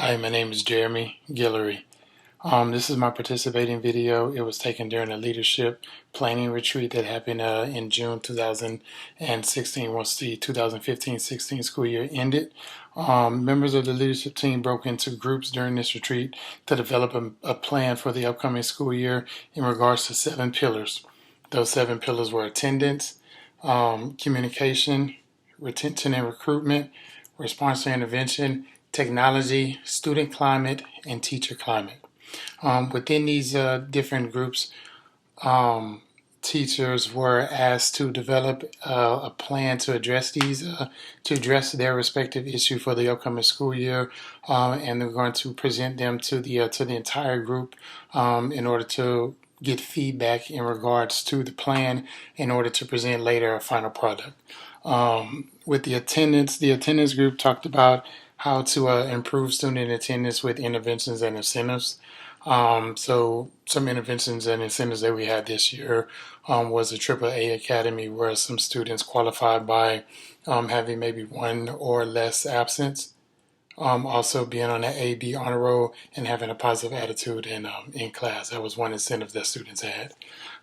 Hi, my name is Jeremy Guillory. This is my participating video. It was taken during a leadership planning retreat that happened in June 2016 once the 2015-16 school year ended. Members of the leadership team broke into groups during this retreat to develop a plan for the upcoming school year in regards to 7 pillars. Those 7 pillars were attendance, communication, retention and recruitment, response to intervention, technology, student climate, and teacher climate. Within these different groups, teachers were asked to develop a plan to address to address their respective issue for the upcoming school year, and they're going to present them to the entire group in order to get feedback in regards to the plan in order to present later a final product. With the attendance group talked about how to improve student attendance with interventions and incentives. So some interventions and incentives that we had this year was a AAA Academy where some students qualified by having maybe one or less absence. Also being on the A/B honor roll and having a positive attitude in class. That was one incentive that students had.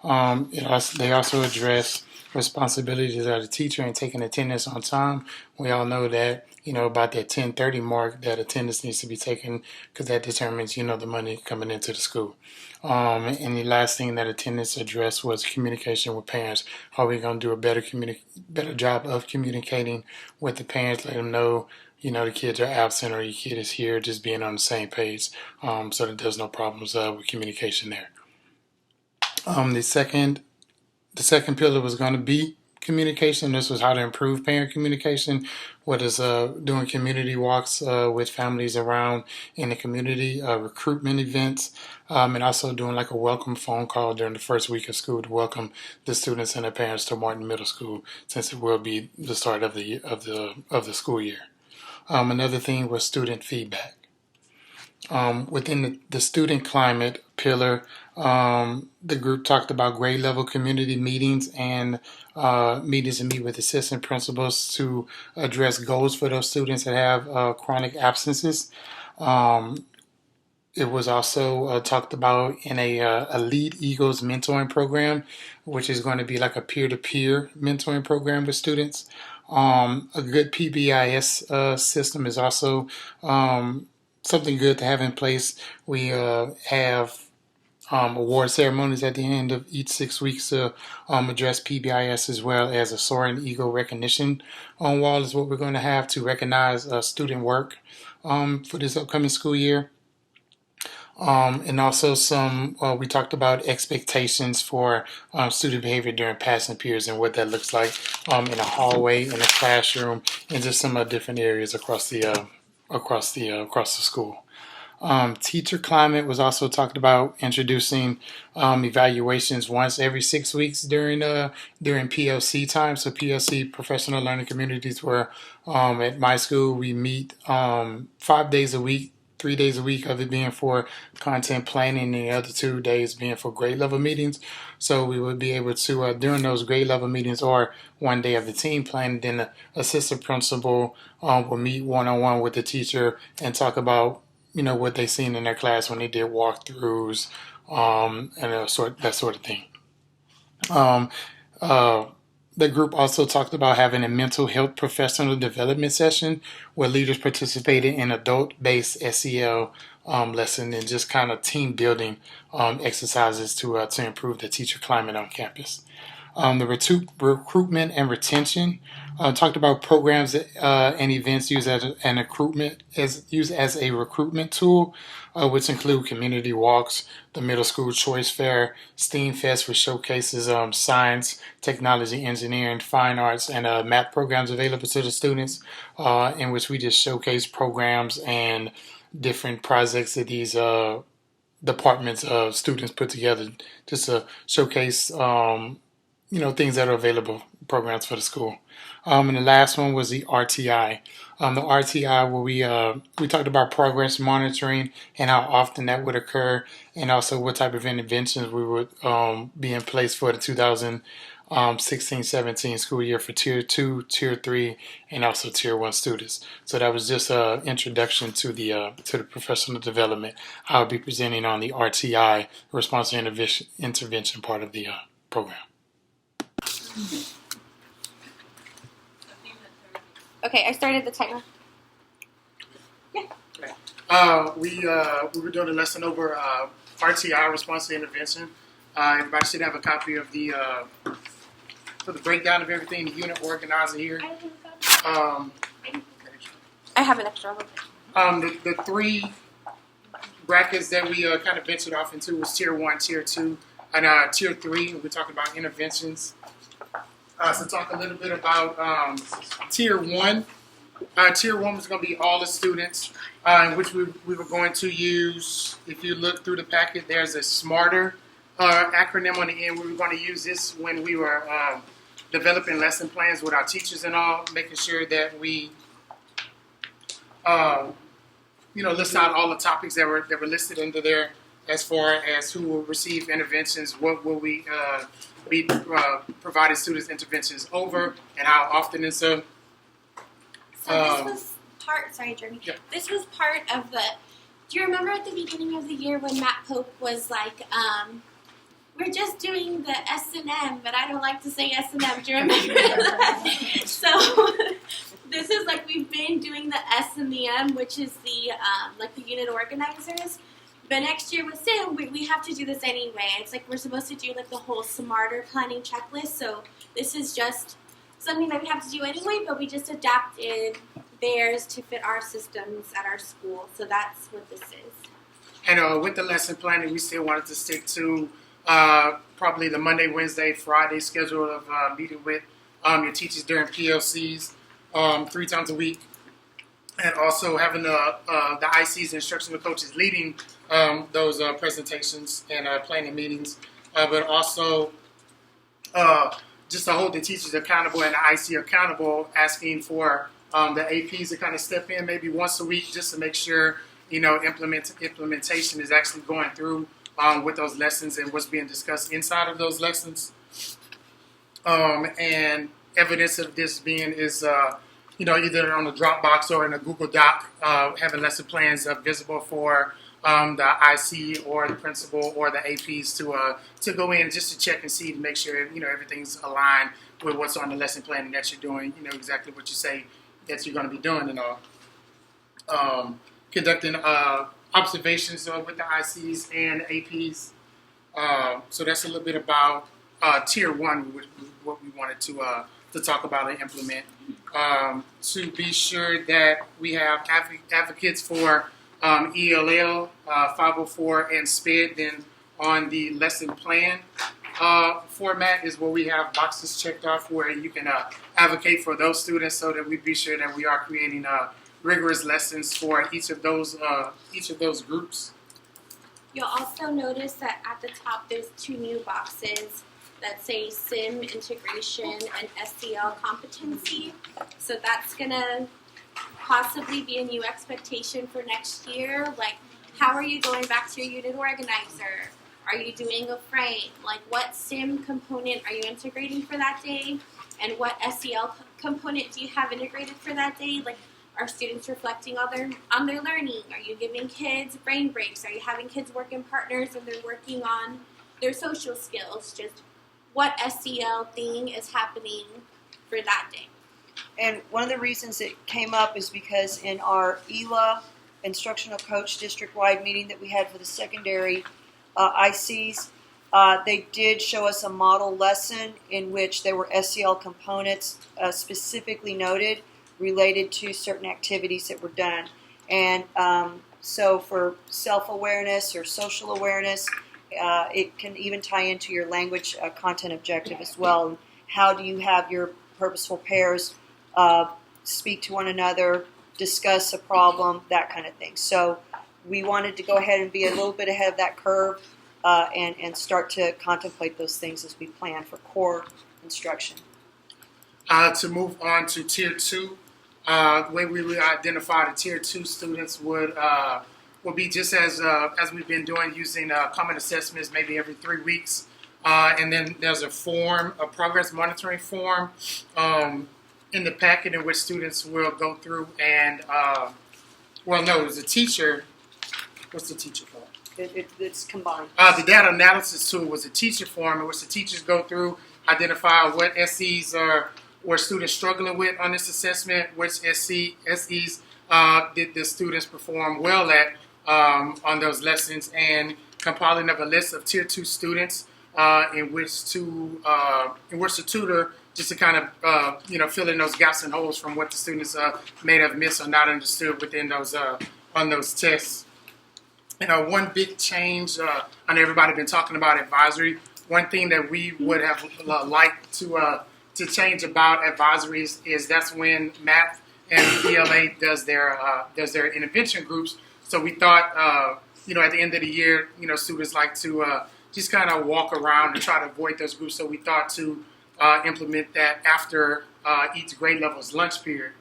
They also address responsibilities of the teacher and taking attendance on time. We all know that, about that 10:30 mark, that attendance needs to be taken because that determines, the money coming into the school. And the last thing that attendance addressed was communication with parents. How are we going to do a better job of communicating with the parents, let them know, the kids are absent or your kid is here, just being on the same page, so that there's no problems with communication there. The second pillar was going to be communication. This was how to improve parent communication. What is doing community walks with families around in the community, recruitment events, and also doing like a welcome phone call during the first week of school to welcome the students and their parents to Martin Middle School, since it will be the start of the school year. Another thing was student feedback. Within the student climate pillar, the group talked about grade level community meetings and meetings to meet with assistant principals to address goals for those students that have chronic absences. It was also talked about in a Lead Eagles mentoring program, which is going to be like a peer-to-peer mentoring program with students. A good PBIS system is also something good to have in place. We have award ceremonies at the end of each 6 weeks to address PBIS, as well as a Soaring Eagle recognition wall is what we're going to have to recognize student work for this upcoming school year. And also we talked about expectations for student behavior during passing periods and what that looks like in a hallway, in a classroom, and just some different areas across the school. Teacher climate was also talked about, introducing evaluations once every 6 weeks during PLC time. So PLC, professional learning communities, where at my school we meet 5 days a week, 3 days a week of it being for content planning and the other 2 days being for grade level meetings. So we would be able to, during those grade level meetings or one day of the team planning, then the assistant principal will meet one-on-one with the teacher and talk about, what they seen in their class when they did walkthroughs and that sort of thing. The group also talked about having a mental health professional development session where leaders participated in adult-based SEL lesson and just kind of team building exercises to improve the teacher climate on campus. The recruitment and retention talked about programs and events used as a recruitment tool, which include community walks, the middle school choice fair, STEAM Fest, which showcases science, technology, engineering, fine arts, and math programs available to the students, in which we just showcase programs and different projects that these departments of students put together just to showcase things that are available, programs for the school. And the last one was the RTI. The RTI, where we talked about progress monitoring and how often that would occur, and also what type of interventions we would be in place for the 16-17 school year for Tier 2, Tier 3, and also Tier 1 students. So that was just an introduction to the professional development. I'll be presenting on the RTI, Response to Intervention part of the program. Okay, I started the timer. We were doing a lesson over RTI, Response to Intervention. Everybody should have a copy of the breakdown of everything, the unit organizer here. I have an extra one. The three brackets that we kind of ventured off into was Tier 1, Tier 2, and Tier 3. We're talking about interventions. So talk a little bit about Tier 1. Tier 1 was going to be all the students, in which we were going to use, if you look through the packet, there's a SMARTER acronym on the end. We were going to use this when we were developing lesson plans with our teachers and all, making sure that we list out all the topics that were listed under there as far as who will receive interventions, what will we be providing students interventions over, and how often and so. So this was part, sorry, Jeremy. Yeah. This was part of the, do you remember at the beginning of the year when Matt Pope was like, we're just doing the S&M, but I don't like to say S&M. Do you remember that? So this is like we've been doing the S and the M, which is the like the unit organizers. But next year with SIM, we have to do this anyway. It's like we're supposed to do like the whole SMARTER planning checklist. So this is just something that we have to do anyway, but we just adapted theirs to fit our systems at our school. So that's what this is. And with the lesson planning, we still wanted to stick to probably the Monday, Wednesday, Friday schedule of meeting with your teachers during PLCs 3 times a week. And also having the ICs, instructional coaches, leading those presentations and planning meetings. But also just to hold the teachers accountable and the IC accountable, asking for the APs to kind of step in maybe once a week just to make sure, implementation is actually going through with those lessons and what's being discussed inside of those lessons. And evidence of this being is, either on a Dropbox or in a Google Doc, having lesson plans visible for the IC or the principal or the APs to go in just to check and see to make sure everything's aligned with what's on the lesson plan and that you're doing exactly what you say that you're going to be doing and all. Conducting observations with the ICs and APs. So that's a little bit about Tier 1, which was what we wanted to talk about and implement. To be sure that we have advocates for ELL, 504, and SPED. Then on the lesson plan format is where we have boxes checked off where you can advocate for those students so that we be sure that we are creating rigorous lessons for each of those groups. You'll also notice that at the top there's 2 new boxes that say SIM integration and SEL competency. So that's going to possibly be a new expectation for next year. Like, how are you going back to your unit organizer? Are you doing a frame? Like, what SIM component are you integrating for that day? And what SEL component do you have integrated for that day? Like, are students reflecting on their learning? Are you giving kids brain breaks? Are you having kids work in partners and they're working on their social skills? Just what SEL thing is happening for that day? And one of the reasons it came up is because in our ELA instructional coach district-wide meeting that we had for the secondary ICs, they did show us a model lesson in which there were SEL components specifically noted related to certain activities that were done. And so for self-awareness or social awareness, it can even tie into your language content objective as well. How do you have your purposeful pairs speak to one another, discuss a problem, that kind of thing. So we wanted to go ahead and be a little bit ahead of that curve and start to contemplate those things as we plan for core instruction. To move on to Tier 2, the way we would identify the Tier 2 students would be just as we've been doing, using common assessments maybe every 3 weeks And then there's a form, a progress monitoring form in the packet in which students will go through and, there's a teacher. What's the teacher form? It's combined. The data analysis tool was a teacher form in which the teachers go through, identify what SEs were students struggling with on this assessment, which SEs did the students perform well at on those lessons, and compiling of a list of Tier 2 students in which the tutor just to kind of fill in those gaps and holes from what the students may have missed or not understood within those on those tests. One big change, I know everybody been talking about advisory. One thing that we would have liked to change about advisories is that's when math and ELA does their intervention groups. So we thought, at the end of the year, students like to just kind of walk around and try to avoid those groups. So we thought to implement that after each grade level's lunch period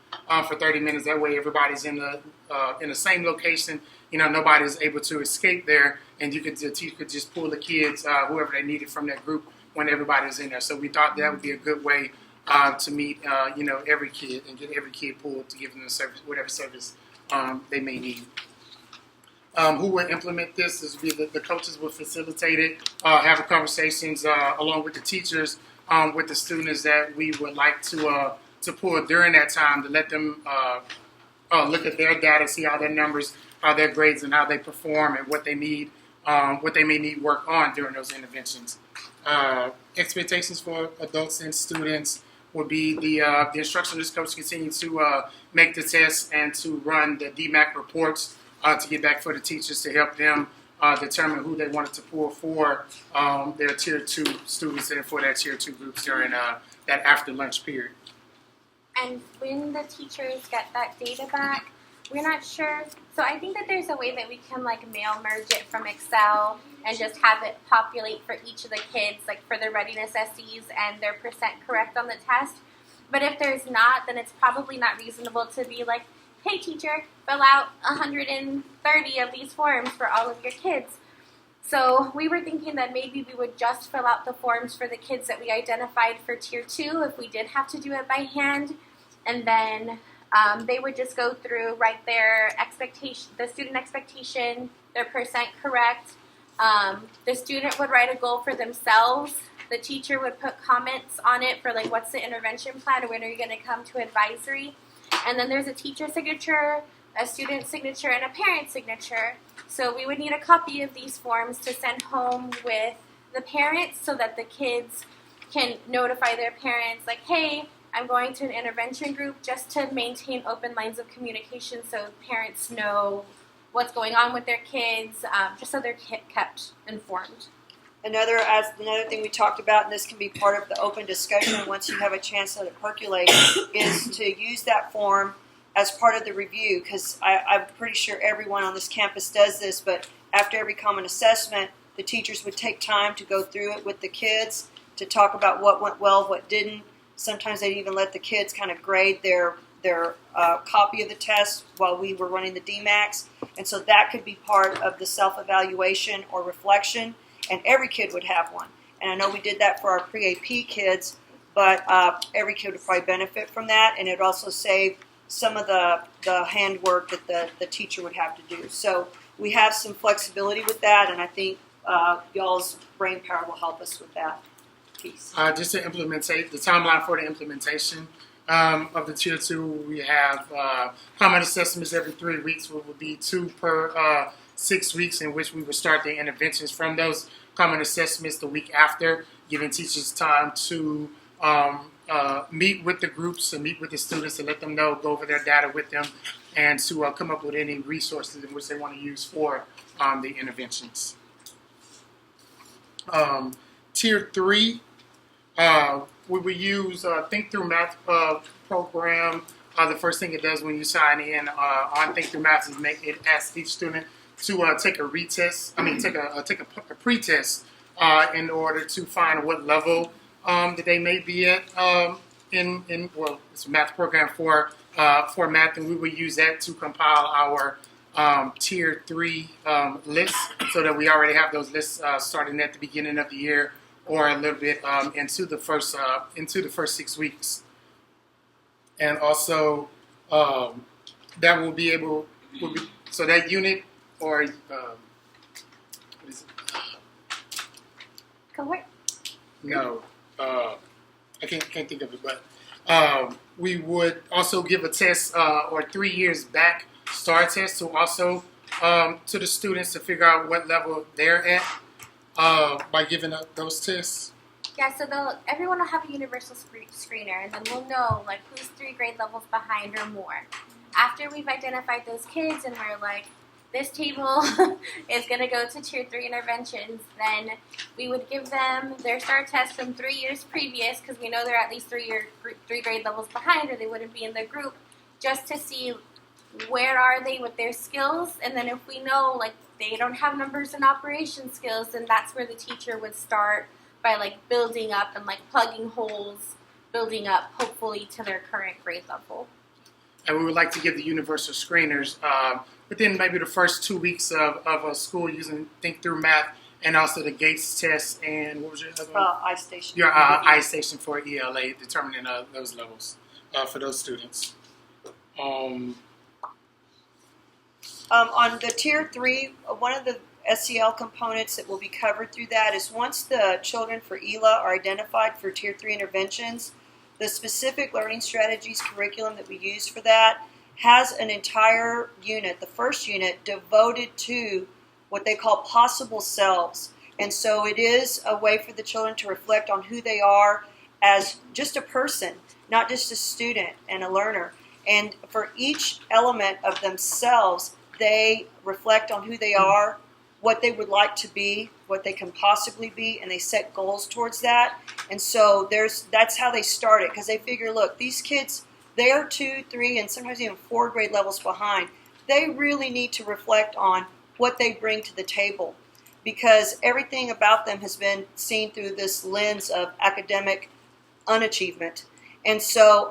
for 30 minutes. That way, everybody's in the same location. Nobody's able to escape there, and the teacher could just pull the kids, whoever they needed from that group, when everybody's in there. So we thought that would be a good way to meet, every kid and get every kid pulled to give them the service, whatever service they may need. Who would implement this? This would be the coaches would facilitate it, have conversations along with the teachers, with the students that we would like to pull during that time to let them look at their data, see how their numbers, how their grades, and how they perform, and what they need, what they may need work on during those interventions. Expectations for adults and students would be the instructionalist coach continue to make the tests and to run the DMAC reports to get back for the teachers to help them determine who they wanted to pull for their Tier 2 students and for their Tier 2 groups during that after lunch period. And when the teachers get that data back, we're not sure. So I think that there's a way that we can mail merge it from Excel and just have it populate for each of the kids, for their readiness SEs and their percent correct on the test. But if there's not, then it's probably not reasonable to be like, hey teacher, fill out 130 of these forms for all of your kids. So we were thinking that maybe we would just fill out the forms for the kids that we identified for Tier 2 if we did have to do it by hand. And then they would just go through, write their expectation, the student expectation, their percent correct. The student would write a goal for themselves. The teacher would put comments on it for what's the intervention plan, when are you going to come to advisory. And then there's a teacher signature, a student signature, and a parent signature. So we would need a copy of these forms to send home with the parents so that the kids can notify their parents, hey, I'm going to an intervention group, just to maintain open lines of communication so parents know what's going on with their kids, just so they're kept informed. Another thing we talked about, and this can be part of the open discussion once you have a chance to let it percolate, is to use that form as part of the review, because I'm pretty sure everyone on this campus does this, but after every common assessment, the teachers would take time to go through it with the kids to talk about what went well, what didn't. Sometimes they'd even let the kids kind of grade their copy of the test while we were running the DMACs, and so that could be part of the self-evaluation or reflection. And every kid would have one. And I know we did that for our pre-AP kids, but every kid would probably benefit from that. And it would also save some of the handwork that the teacher would have to do. So we have some flexibility with that, and I think y'all's brain power will help us with that piece. Just to implementate the timeline for the implementation of the Tier 2, we have common assessments every 3 weeks, which would be 2 per 6 weeks, in which we would start the interventions from those common assessments the week after, giving teachers time to meet with the groups and meet with the students to let them know, go over their data with them, and to come up with any resources in which they want to use for the interventions. Tier 3, we would use Think Through Math program. The first thing it does when you sign in on Think Through Math is it asks each student to take a retest. Take a pretest in order to find what level that they may be at it's a math program for math, and we would use that to compile our Tier 3 lists, so that we already have those lists starting at the beginning of the year or a little bit into the first 6 weeks, and also that so that unit or what is it? Cohort. No, I can't think of it, but we would also give a test or 3 years back STAR test to also to the students to figure out what level they're at by giving up those tests. Yeah, so everyone will have a universal screener, and then we'll know like who's 3 grade levels behind or more. After we've identified those kids and we're like, this table is going to go to Tier 3 interventions, then we would give them their STAR test from 3 years previous, because we know they're at least 3 grade levels behind or they wouldn't be in the group, just to see where are they with their skills. And then if we know like they don't have numbers and operation skills, then that's where the teacher would start by like building up and like plugging holes, building up hopefully to their current grade level. And we would like to give the universal screeners within maybe the first 2 weeks of a school using Think Through Math, and also the Gates test, and what was your other one? iStation. Your iStation for ELA, determining those levels for those students. On the Tier 3, one of the SEL components that will be covered through that is once the children for ELA are identified for Tier 3 interventions, the specific learning strategies curriculum that we use for that has an entire unit, the first unit, devoted to what they call possible selves. And so it is a way for the children to reflect on who they are as just a person, not just a student and a learner. And for each element of themselves, they reflect on who they are, what they would like to be, what they can possibly be, and they set goals towards that. And so that's how they start it, because they figure, look, these kids, they are 2, 3, and sometimes even 4 grade levels behind. They really need to reflect on what they bring to the table, because everything about them has been seen through this lens of academic unachievement. And so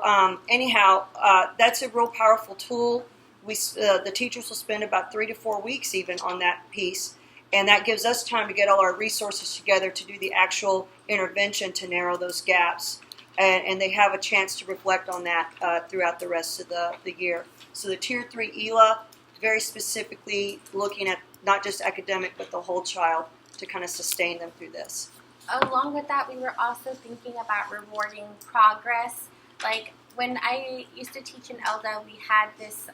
that's a real powerful tool. The teachers will spend about 3 to 4 weeks even on that piece, and that gives us time to get all our resources together to do the actual intervention to narrow those gaps. And they have a chance to reflect on that throughout the rest of the year. So the Tier 3 ELA, very specifically looking at not just academic, but the whole child to kind of sustain them through this. Along with that, we were also thinking about rewarding progress. Like when I used to teach in ELDA, we had this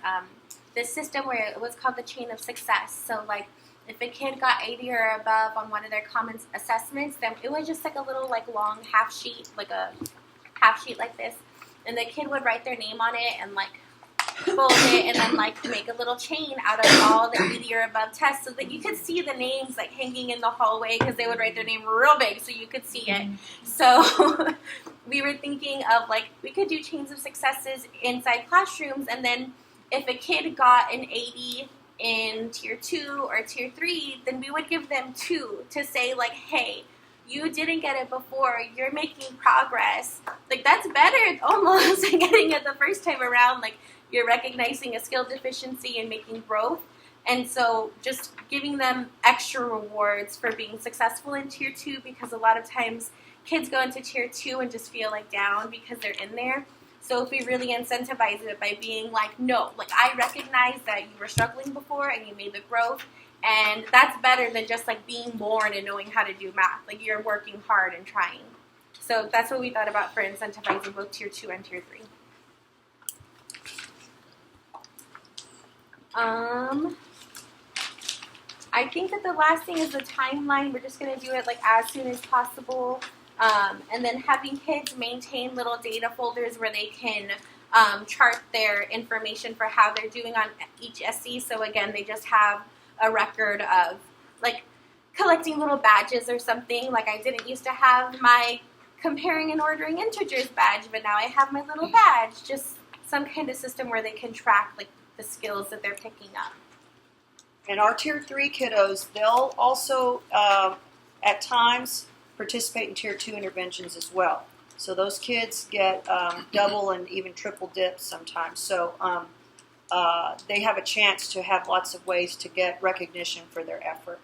system where it was called the chain of success. So like if a kid got 80 or above on one of their common assessments, then it was just like a little like long half sheet like this, and the kid would write their name on it and like fold it and then like make a little chain out of all the 80 or above tests, so that you could see the names like hanging in the hallway, because they would write their name real big so you could see it. So we were thinking of like we could do chains of successes inside classrooms, and then if a kid got an 80 in Tier 2 or Tier 3, then we would give them 2 to say like, hey, you didn't get it before, you're making progress. Like that's better almost than getting it the first time around. Like you're recognizing a skill deficiency and making growth. And so just giving them extra rewards for being successful in Tier 2, because a lot of times kids go into Tier 2 and just feel like down because they're in there. So if we really incentivize it by being like, no, like I recognize that you were struggling before and you made the growth, and that's better than just like being born and knowing how to do math. Like you're working hard and trying. So that's what we thought about for incentivizing both Tier 2 and Tier 3. I think that the last thing is the timeline. We're just going to do it like as soon as possible. And then having kids maintain little data folders where they can chart their information for how they're doing on each SE. So again, they just have a record of like collecting little badges or something. Like I didn't used to have my comparing and ordering integers badge, but now I have my little badge. Just some kind of system where they can track like the skills that they're picking up. And our Tier 3 kiddos, they'll also at times participate in Tier 2 interventions as well. So those kids get double and even triple dips sometimes. So they have a chance to have lots of ways to get recognition for their effort.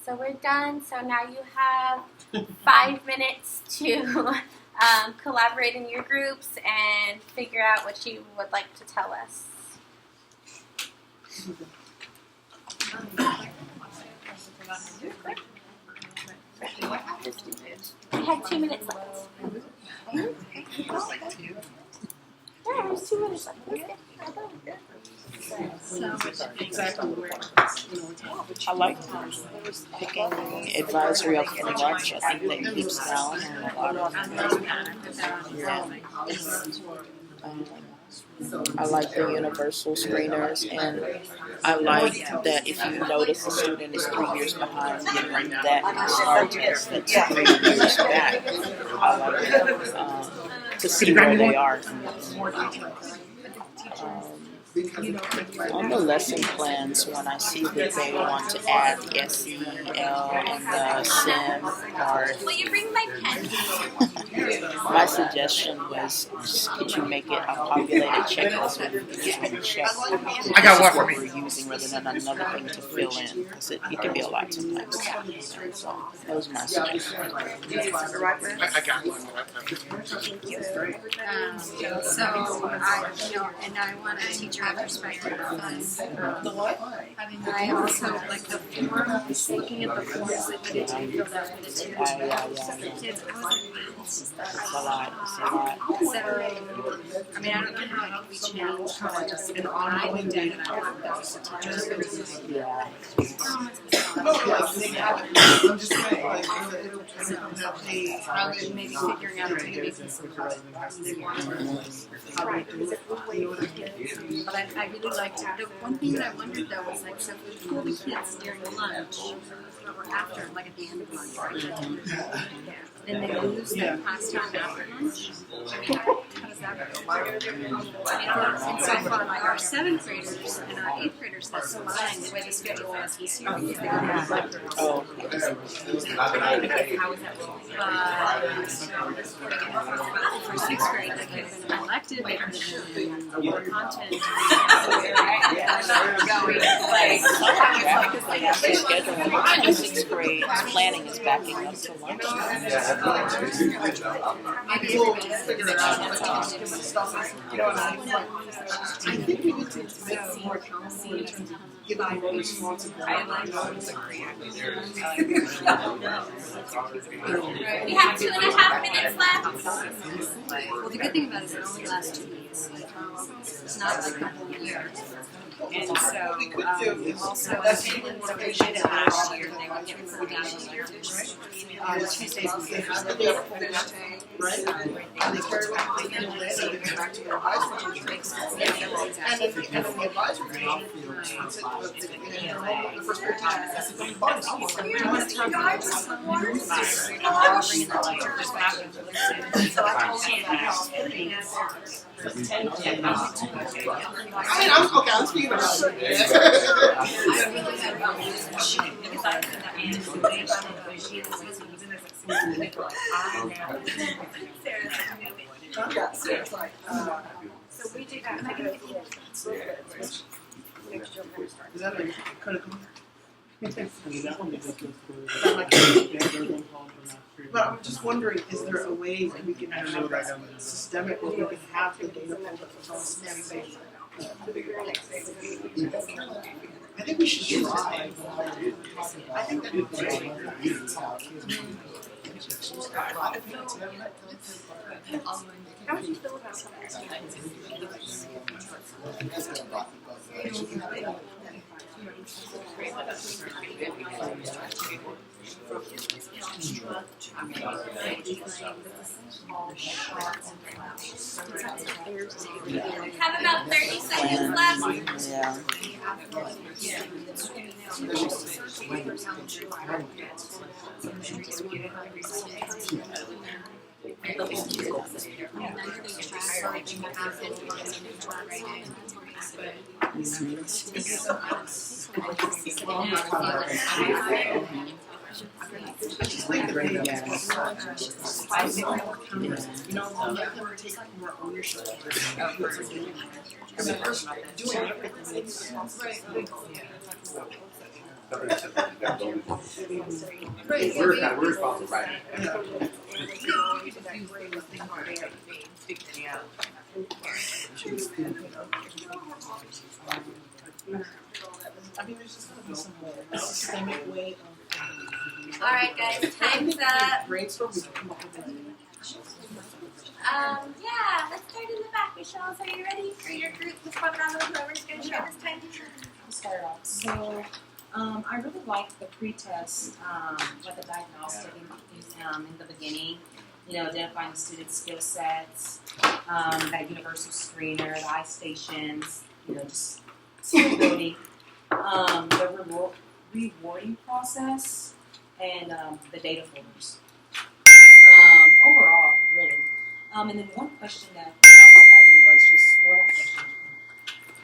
So we're done. So now you have 5 minutes to collaborate in your groups and figure out what you would like to tell us. We had 2 minutes left. Yeah, there's 2 minutes left. I like picking advisory up for lunch. I think that keeps down a lot of I like the universal screeners, and I like that if you notice a student is 3 years behind, that STAR test that's 3 years back. I like that, to see where they are. On the lesson plans, when I see that they want to add the SEL and the SIM part, Will you bring my pen? my suggestion was, could you make it a populated checklist where you can just check I got one for what me. we're using rather than another thing to fill in, because it can be a lot sometimes. So that was my suggestion. I got one. So and I want a teacher perspective on the what? I also like the form, looking at the forms that you filled out for the kids. Yeah. Kids, I was It's a lot. It's a lot. so, I mean, I don't know how we change, how I just, and I looked at it, I thought that was the teachers. Yeah. Probably maybe figuring out a way to make this but I really liked it. The one thing that I wondered though was like, so if we pull the kids during lunch, or after, like at the end of lunch, right? Then they lose their class time after lunch. How does that work? And so for our 7th graders and our 8th graders, that's fine the way the schedule is this year because they don't have lectures. Oh. How is that rolling? For 6th grade, they could have been elected, they could have been more content. The 6th grade planning is backing up to lunch. We have 2.5 minutes left. Well, the good thing about it is it only lasts 2 weeks. It's not like a couple of years. And so, also, so we did it last year. They were getting pulled down here. Tuesdays and Thursdays. I'm speaking about So we do that. And I can get you. Is that like critical? But I'm just wondering, is there a way that we can have that systemic where we can have the data pulled up from SNAP? I think we should try. I think that'd be great. How would you feel about something? Have about 30 seconds left. Yeah. We're responsible, right? All right, guys, time's up. Yeah, let's start in the back. Michelle, are you ready for your group? Ms. Quadrado, whoever's going to share this time? I'll start off. So, I really like the pre-test, like the diagnostic in the beginning. Identifying the student's skill sets, that universal screener, the eye stations, just skill building, the rewarding process, and the data folders. Overall, really. And then one question that I was having was just, or not question,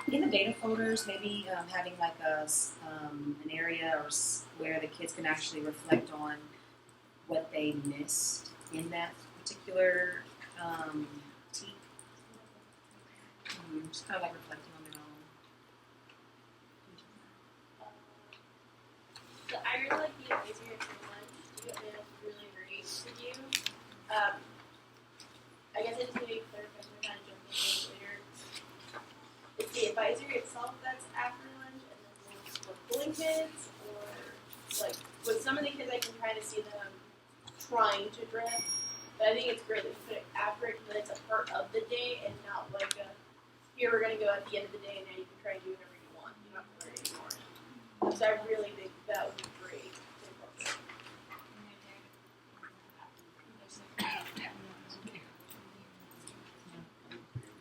in the data folders, maybe having like an area or where the kids can actually reflect on what they missed in that particular team. Just kind of like reflecting on their own. So I really like the advisory at lunch. You got that's really great to do. I guess I just need to be clear because we're kind of jumping in later. It's the advisory itself that's after lunch, and then we're pulling kids, or like with some of the kids, I can kind of see them trying to drift. But I think it's great that you put it after it, because it's a part of the day and not like a here we're going to go at the end of the day, and now you can try and do whatever you want. You don't have to learn anymore. So I really think that would be great to incorporate.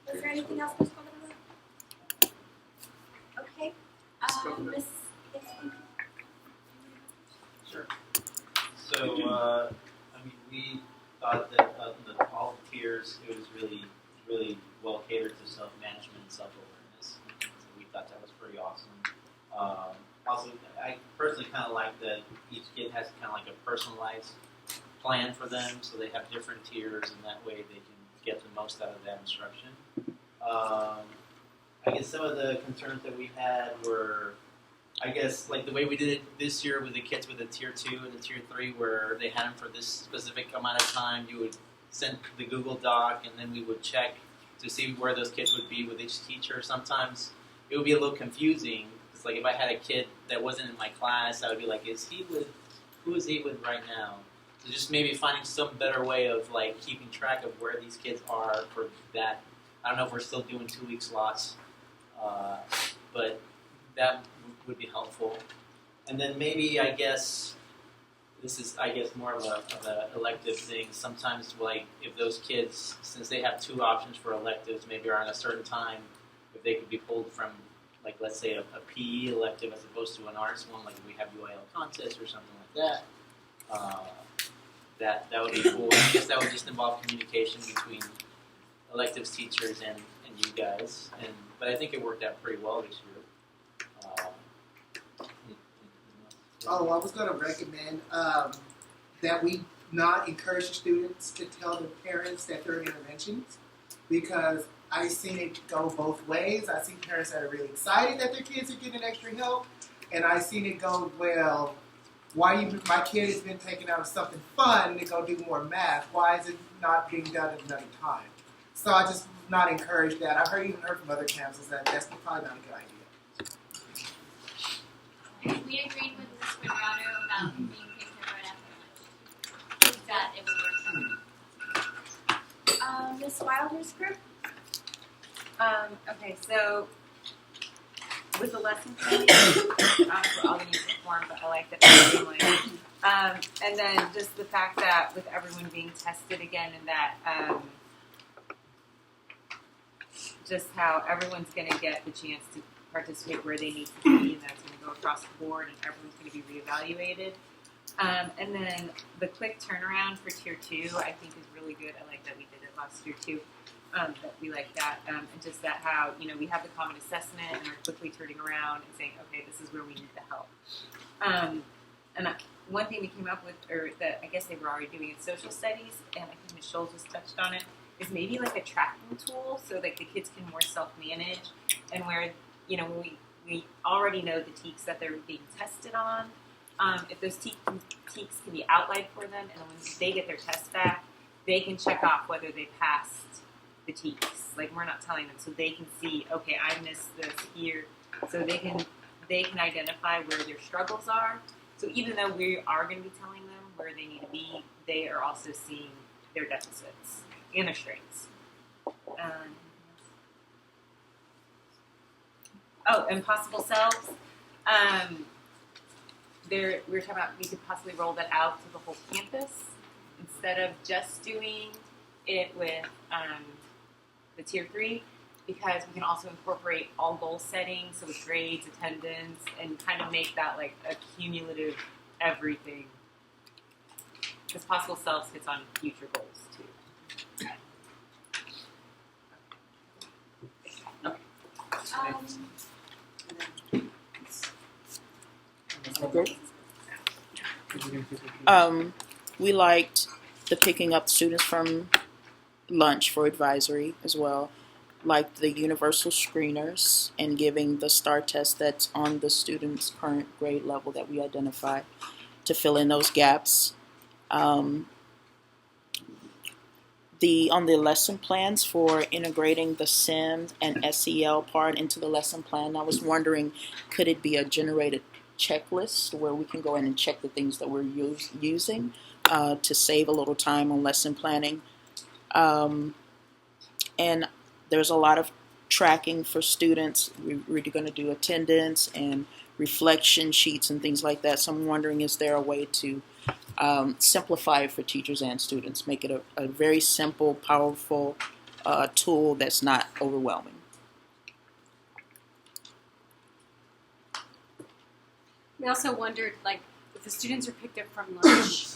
Was there anything else, Ms. Coleman? Okay. Ms. Sure. So, we thought that all the tiers, it was really well catered to self-management and self-awareness. So we thought that was pretty awesome. Also, I personally kind of like that each kid has kind of like a personalized plan for them, so they have different tiers, and that way they can get the most out of that instruction. I guess some of the concerns that we had were, I guess, like the way we did it this year with the kids with the tier 2 and the tier 3, where they had them for this specific amount of time. You would send the Google Doc, and then we would check to see where those kids would be with each teacher. Sometimes it would be a little confusing. It's like if I had a kid that wasn't in my class, I would be like, who is he with right now? So just maybe finding some better way of like keeping track of where these kids are for that. I don't know if we're still doing 2-week slots, but that would be helpful. And then maybe, I guess, this is, more of a elective thing. Sometimes, like, if those kids, since they have 2 options for electives, maybe are on a certain time, if they could be pulled from, like, let's say a PE elective as opposed to an arts one, like if we have UIL contest or something like that, that would be cool. I guess that would just involve communication between electives teachers and you guys. But I think it worked out pretty well this year. I was going to recommend that we not encourage the students to tell the parents that they're in interventions, because I've seen it go both ways. I've seen parents that are really excited that their kids are getting extra help, and I've seen it go, well, my kid has been taken out of something fun to go do more math. Why is it not being done at another time? So I just not encourage that. I've even heard from other campuses that that's probably not a good idea. We agreed with Ms. Quadrado about being taken right after lunch. That it would work. Ms. Wilder's group? Okay, so with the lesson planning, we're all going to use the form, but I like that we're doing it. And then just the fact that with everyone being tested again, and that just how everyone's going to get the chance to participate where they need to be, and that's going to go across the board, and everyone's going to be reevaluated. And then the quick turnaround for Tier 2, I think, is really good. I like that we did it last year, too. That we like that. And just that how, we have the common assessment, and are quickly turning around and saying, okay, this is where we need the help. And one thing we came up with, or that I guess they were already doing in social studies, and I think Ms. Scholes just touched on it, is maybe like a tracking tool so that the kids can more self-manage, and where, when we already know the TEKs that they're being tested on. If those TEKs can be outlined for them, and when they get their test back, they can check off whether they passed the TEKs. Like, we're not telling them, so they can see, okay, I missed this here, so they can identify where their struggles are. So even though we are going to be telling them where they need to be, they are also seeing their deficits and their strengths. And possible selves. We were talking about we could possibly roll that out to the whole campus instead of just doing it with the tier 3, because we can also incorporate all goal setting, so with grades, attendance, and kind of make that like a cumulative everything. Because possible selves hits on future goals too. We liked the picking up students from lunch for advisory as well, like the universal screeners and giving the STAR test that's on the student's current grade level that we identify to fill in those gaps. On the lesson plans for integrating the SIM and SEL part into the lesson plan, I was wondering, could it be a generated checklist where we can go in and check the things that we're using to save a little time on lesson planning? And there's a lot of tracking for students. We're going to do attendance and reflection sheets and things like that. So I'm wondering, is there a way to simplify it for teachers and students, make it a very simple, powerful tool that's not overwhelming? We also wondered, like, if the students are picked up from lunch,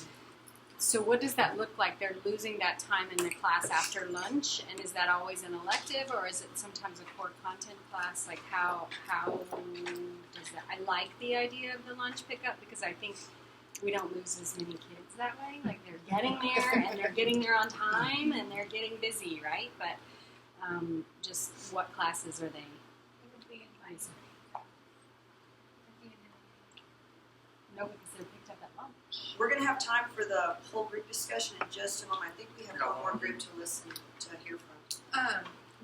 so what does that look like? They're losing that time in the class after lunch, and is that always an elective, or is it sometimes a core content class? Like, how does that? I like the idea of the lunch pickup because I think we don't lose as many kids that way. Like, they're getting there, and they're getting there on time, and they're getting busy, right? But just what classes are they? No, because they're picked up at lunch. We're going to have time for the whole group discussion in just a moment. I think we have one more group to listen to hear from.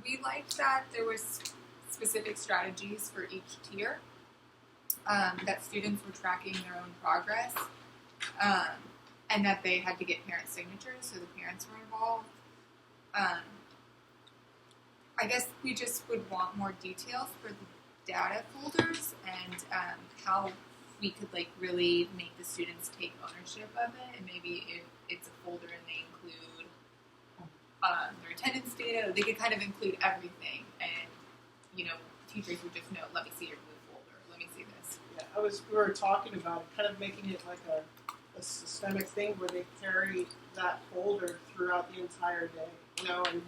We liked that there was specific strategies for each tier, that students were tracking their own progress, and that they had to get parent signatures, so the parents were involved. I guess we just would want more details for the data folders and how we could like really make the students take ownership of it, and maybe if it's a folder and they include their attendance data, they could kind of include everything, and teachers would just know, let me see your blue folder, let me see this. Yeah, we were talking about it, kind of making it like a systemic thing where they carry that folder throughout the entire day, and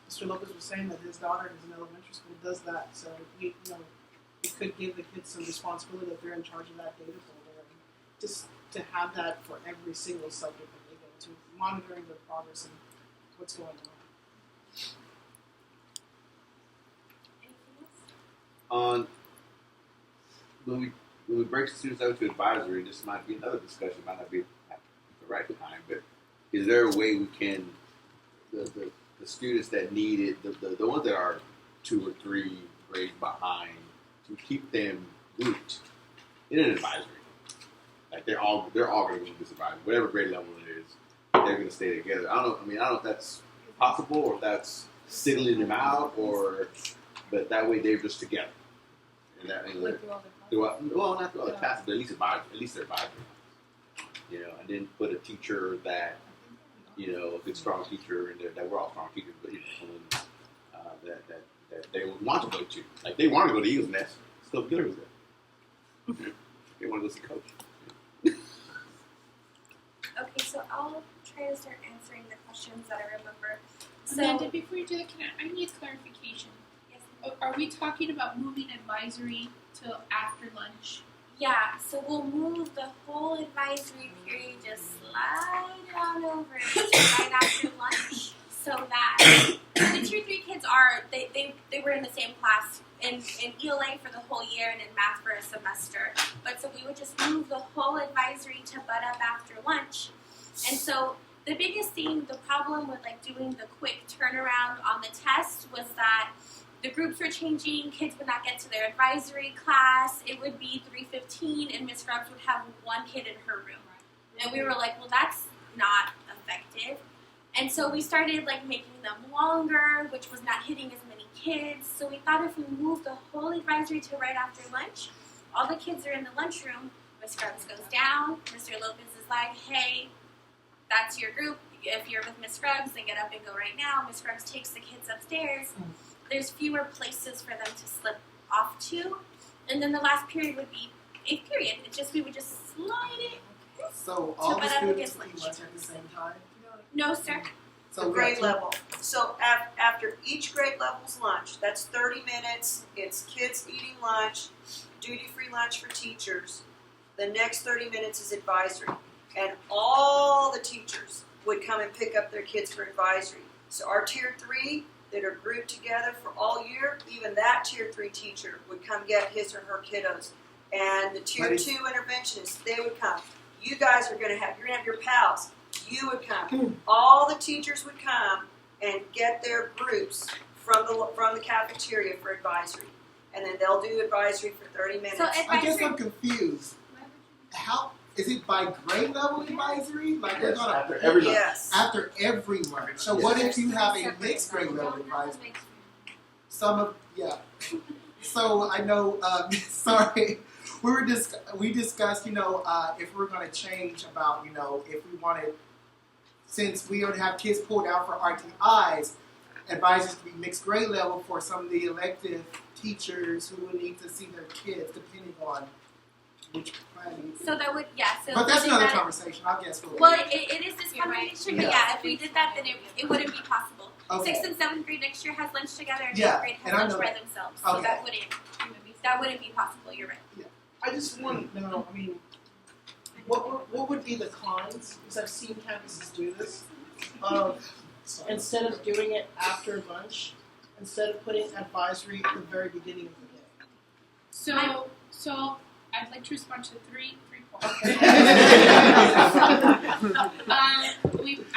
Mr. Lopez was saying that his daughter who's in elementary school does that, so it could give the kids some responsibility that they're in charge of that data folder, and just to have that for every single subject that they go to, monitoring their progress and what's going on. When we break students out to advisory, this might be another discussion, might not be at the right time, but is there a way we can, the students that need it, the ones that are 2 or 3 grades behind, to keep them grouped in an advisory? Like they're all going to go to this advisory, whatever grade level it is, they're going to stay together. I don't know if that's possible or if that's singling them out, but that way they're just together. And that not through all the classes, but at least they're advisory. And then put a teacher that, a good strong teacher in there, that we're all strong teachers, but that they would want to go to. Like they want to go to Eagles Nest, still good with it. They want to go see Coach. Okay, so I'll try to start answering the questions that I remember. Amanda, before you do that, I need clarification. Yes. Are we talking about moving advisory till after lunch? Yeah, so we'll move the whole advisory period, just slide on over to right after lunch, so that the tier 3 kids they were in the same class in ELA for the whole year and in math for a semester. But so we would just move the whole advisory to butt up after lunch. And so the biggest thing, the problem with like doing the quick turnaround on the test was that the groups were changing, kids would not get to their advisory class, it would be 3:15 and Miss Scruggs would have one kid in her room. And we were like, well, that's not effective. And so we started like making them longer, which was not hitting as many kids. So we thought if we moved the whole advisory to right after lunch, all the kids are in the lunchroom, Miss Scruggs goes down, Mr. Lopez is like, hey, that's your group. If you're with Miss Scruggs, then get up and go right now. Miss Scruggs takes the kids upstairs. There's fewer places for them to slip off to. And then the last period would be 8th period. We would just slide it. So all the butt up students against would be lunch. lunch at the same time? No, sir. So The we grade got level. So after each grade level's lunch, that's 30 minutes. It's kids eating lunch, duty-free lunch for teachers. The next 30 minutes is advisory. And all the teachers would come and pick up their kids for advisory. So our tier 3 that are grouped together for all year, even that tier 3 teacher would come get his or her kiddos. And the tier 2 interventionists, they would come. You guys are going to have your pals. You would come. All the teachers would come and get their groups from the cafeteria for advisory. And then they'll do advisory for 30 minutes. So I guess I'm confused. How is it by grade level advisory? Like we're gonna After every lunch. Yes. after every lunch. So what if you have a mixed grade level advisory? So I know. Sorry, we discussed. If we're going to change about if we wanted, since we already have kids pulled out for RTIs, advisors to be mixed grade level for some of the elective teachers who would need to see their kids, depending on which plan. So that would, So But that's we did another that- conversation. I guess Well, it is this conversation, but Yeah. if we did that, then it wouldn't be possible. Okay. 6th and 7th grade next year has lunch together, and Yeah, 8th grade and has I lunch know by that. themselves. So Okay. that wouldn't be possible. You're right. I just want to know, what would be the cons, because I've seen campuses do this, of instead of doing it after lunch, instead of putting advisory at the very beginning of the day. So I'd like to respond to three points.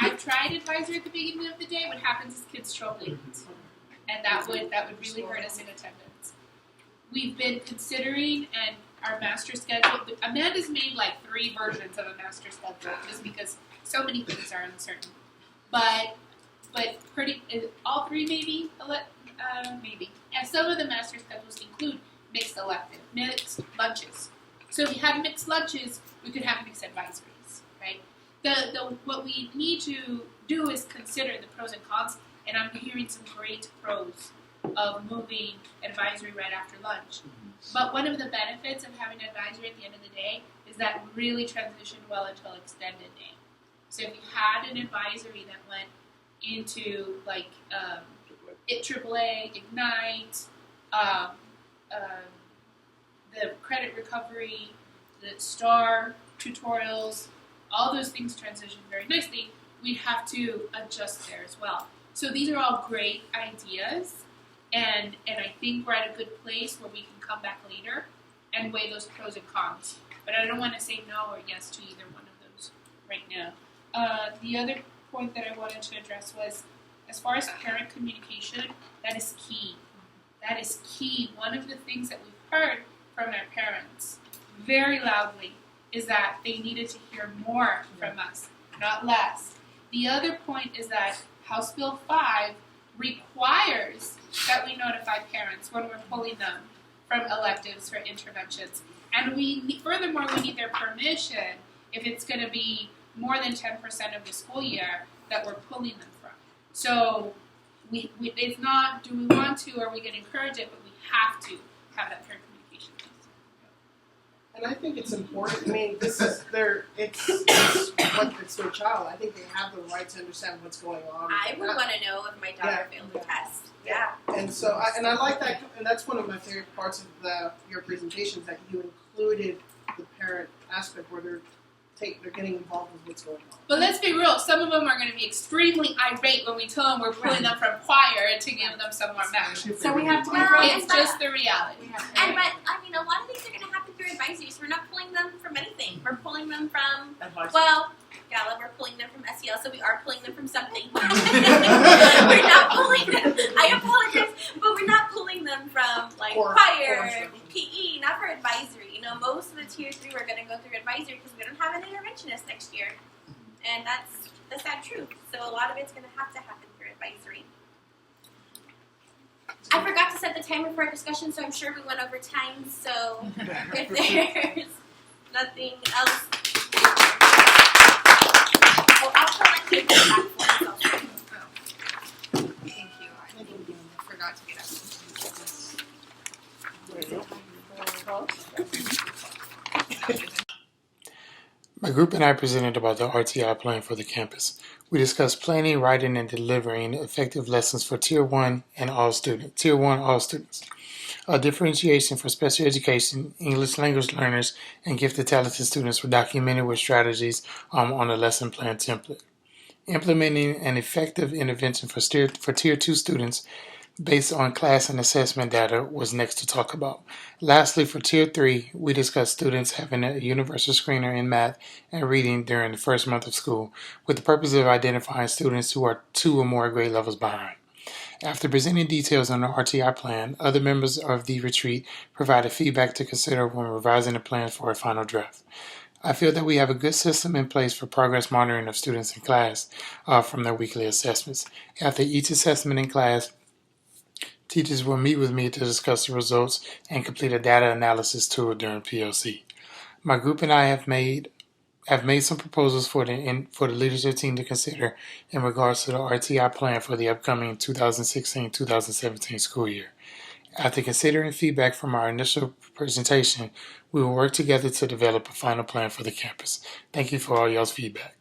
I've tried advisory at the beginning of the day. What happens is kids show up late, and that would really hurt us in attendance. We've been considering and our master schedule. Amanda's made like 3 versions of a master schedule just because so many things are uncertain. But all 3 maybe. And some of the master schedules include mixed lunches. So if you have mixed lunches, we could have mixed advisories, right? What we need to do is consider the pros and cons, and I'm hearing some great pros of moving advisory right after lunch. But one of the benefits of having advisory at the end of the day is that really transitioned well until extended day. So if you had an advisory that went into like AAA, Ignite, the credit recovery, the STAR tutorials, all those things transition very nicely, we'd have to adjust there as well. So these are all great ideas, and I think we're at a good place where we can come back later and weigh those pros and cons. But I don't want to say no or yes to either one of those right now. The other point that I wanted to address was, as far as parent communication, that is key. That is key. One of the things that we've heard from our parents very loudly is that they needed to hear more from us, not less. The other point is that House Bill 5 requires that we notify parents when we're pulling them from electives for interventions. And furthermore, we need their permission if it's going to be more than 10% of the school year that we're pulling them from. So it's not, do we want to, or are we going to encourage it, but we have to have that parent communication piece. And I think it's important. I mean, this is it's their child. I think they have the right to understand what's going on. I would want to know if my daughter failed the test. Yeah. And so, I like that, and that's one of my favorite parts of your presentations, that you included the parent aspect where they're they're getting involved with what's going on. But let's be real, some of them are going to be extremely irate when we tell them we're pulling them from choir to give them some more members. So we have to be It's just the reality. And but I mean, a lot of these are going to happen through advisories. We're not pulling them from anything. We're pulling them from Gala. We're pulling them from SEL, so we are pulling them from something. We're not pulling them. I apologize, but we're not pulling them from like choir, PE, not for advisory. You know, most of the tier 3 we're going to go through advisory because we don't have an interventionist next year, and that's the sad truth. So a lot of it's going to happen through advisory. I forgot to set the timer for our discussion, so I'm sure we went over time. So if there's nothing else, I'll collect it back for myself. Thank you. I forgot to get up. My group and I presented about the RTI plan for the campus. We discussed planning, writing, and delivering effective lessons for Tier 1 and all students. A differentiation for special education, English language learners, and gifted talented students were documented with strategies on a lesson plan template. Implementing an effective intervention for Tier 2 students based on class and assessment data was next to talk about. Lastly, for Tier 3, we discussed students having a universal screener in math and reading during the first month of school, with the purpose of identifying students who are 2 or more grade levels behind. After presenting details on the RTI plan, other members of the retreat provided feedback to consider when revising the plan for a final draft. I feel that we have a good system in place for progress monitoring of students in class from their weekly assessments. After each assessment in class, teachers will meet with me to discuss the results and complete a data analysis tool during PLC. My group and I have made some proposals for the leadership team to consider in regards to the RTI plan for the upcoming 2016-2017 school year. After considering feedback from our initial presentation, we will work together to develop a final plan for the campus. Thank you for all y'all's feedback.